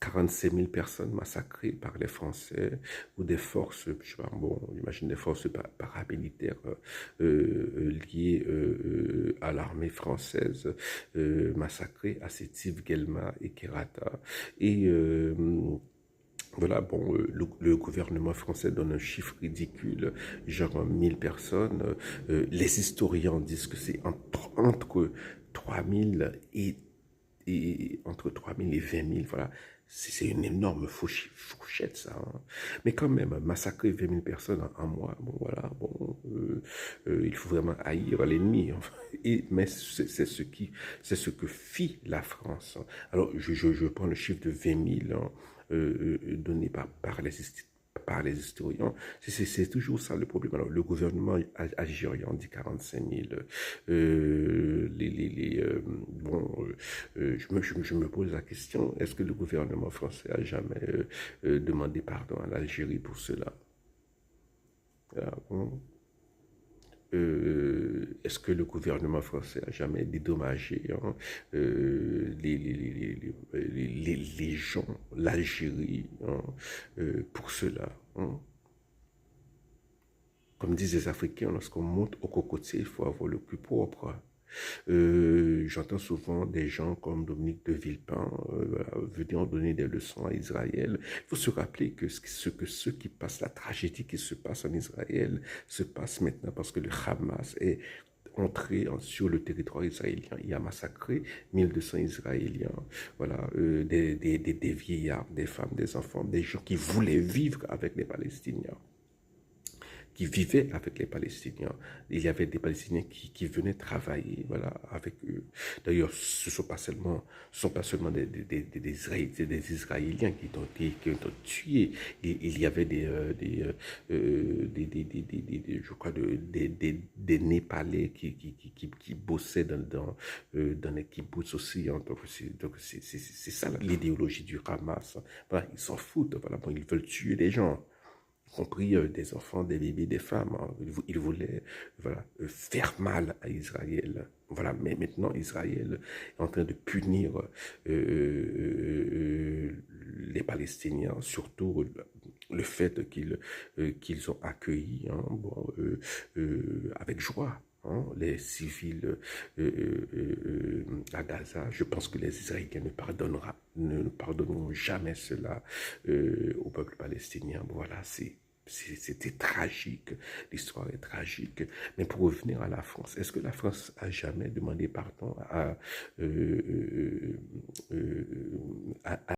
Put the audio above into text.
45 000 personnes massacrées par les Français ou des forces, je sais pas, bon, j'imagine des forces paramilitaires liées à l'armée française, massacrées à Sétif, Guelma et Kerata. Et voilà, bon, le gouvernement français donne un chiffre ridicule, genre 1000 personnes. Les historiens disent que c'est entre 3000 et entre 3000 et 20 000, voilà. C'est une énorme fourchette, ça. Hein. Mais quand même, massacrer 20 000 personnes en un mois, bon, voilà, bon, il faut vraiment haïr l'ennemi. Enfin. Mais c'est ce que fit la France. Hein. Alors, je prends le chiffre de 20 000 hein, donné par les historiens. C'est toujours ça le problème. Alors, le gouvernement algérien dit 45 000. Bon, je me pose la question, est-ce que le gouvernement français a jamais demandé pardon à l'Algérie pour cela? Ah, bon. Est-ce que le gouvernement français a jamais dédommagé hein, les gens, l'Algérie, hein, pour cela? Hein? Comme disent les Africains, lorsqu'on monte au cocotier, il faut avoir le plus propre. J'entends souvent des gens comme Dominique de Villepin voilà, venir donner des leçons à Israël. Il faut se rappeler que ceux qui passent, la tragédie qui se passe en Israël se passe maintenant parce que le Hamas est entré sur le territoire israélien. Il a massacré 1200 Israéliens, voilà, des vieillards, des femmes, des enfants, des gens qui voulaient vivre avec les Palestiniens qui vivaient avec les Palestiniens. Il y avait des Palestiniens qui venaient travailler voilà, avec eux. D'ailleurs, ce ne sont pas seulement des Israéliens qui ont tué. Il y avait je crois, des Népalais qui bossaient dans les kibbutz aussi. Hein. Donc, c'est ça l'idéologie du Hamas. Voilà, ils s'en foutent. Voilà, bon, ils veulent tuer les gens compris des enfants, des bébés, des femmes. Hein. Ils voulaient voilà, faire mal à Israël. Voilà, mais maintenant Israël est en train de punir les Palestiniens, surtout le fait qu'ils ont accueilli hein, bon, avec joie. Hein, les civils à Gaza, je pense que les Israéliens ne pardonneront jamais cela au peuple palestinien. Voilà, c'était tragique, l'histoire est tragique. Mais pour revenir à la France, est-ce que la France a jamais demandé pardon à